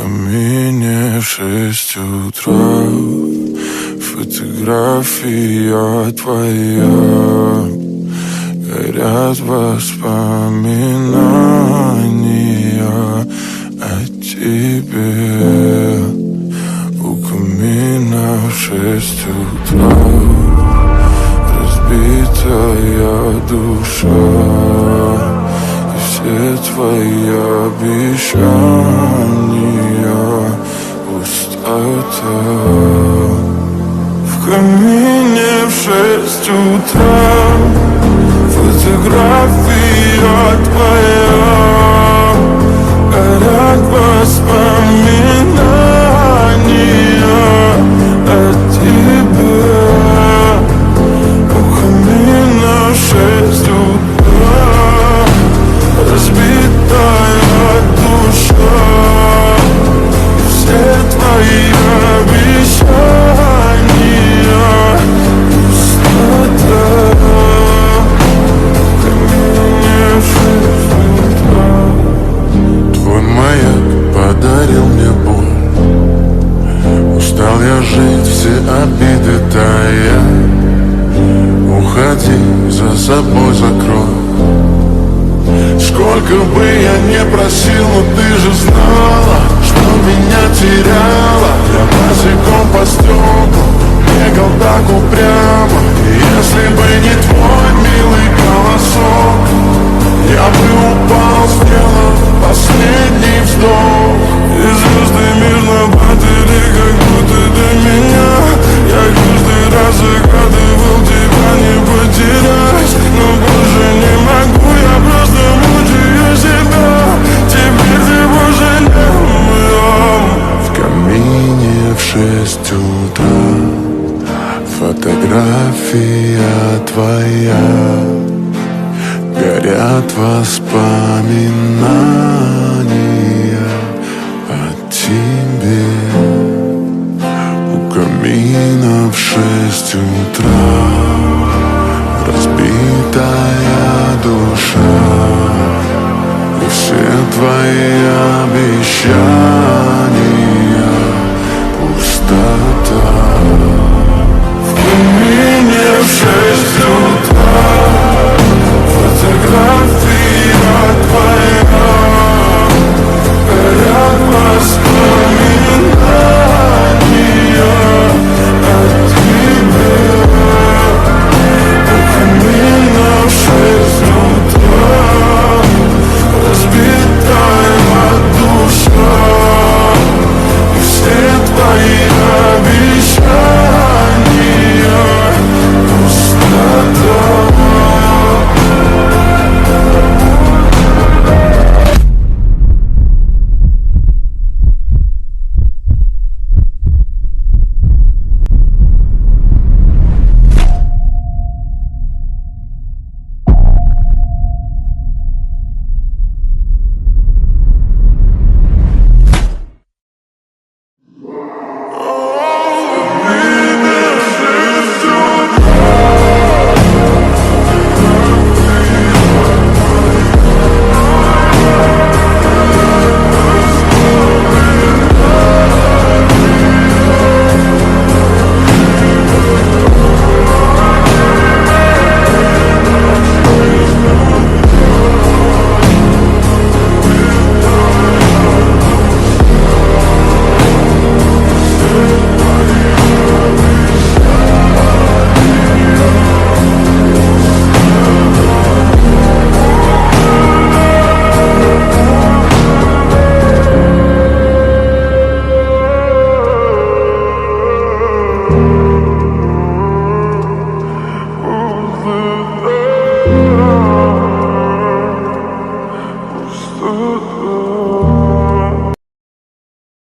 камине в 6 утра. Фотография твоя, горят воспоминания о тебе. У камина в 6 утра, разбитая душа, и все твои обещания пустота. В камине в 6 утра, фотография твоя, горят воспоминания о тебе. У камина в 6 утра, разбитая душа, все твои обещания пустота. В камине в 6 утра. Твой маяк подарил мне боль. Устал я жить, все обиды тая. Уходи, за собой закрой. Сколько бы я не просил, но ты же знала, что меня теряла. Я босиком по стеклу бегал так упрямо. И если бы не твой милый голосок, я бы упал, сделав последний вздох. И звезды мирно падали, как будто до меня. Я каждый раз загадывал тебя не потерять, но больше не могу, я просто мучаю себя. Теперь ты больше не моя. В камине в 6 утра, фотография твоя, горят воспоминания о тебе. У камина в 6 утра, разбитая душа, и все твои обещания пустота. В камине в 6 утра, фотография твоя, горят воспоминания о тебе. У камина в 6 утра, разбитая душа, и все твои обещания пустота. The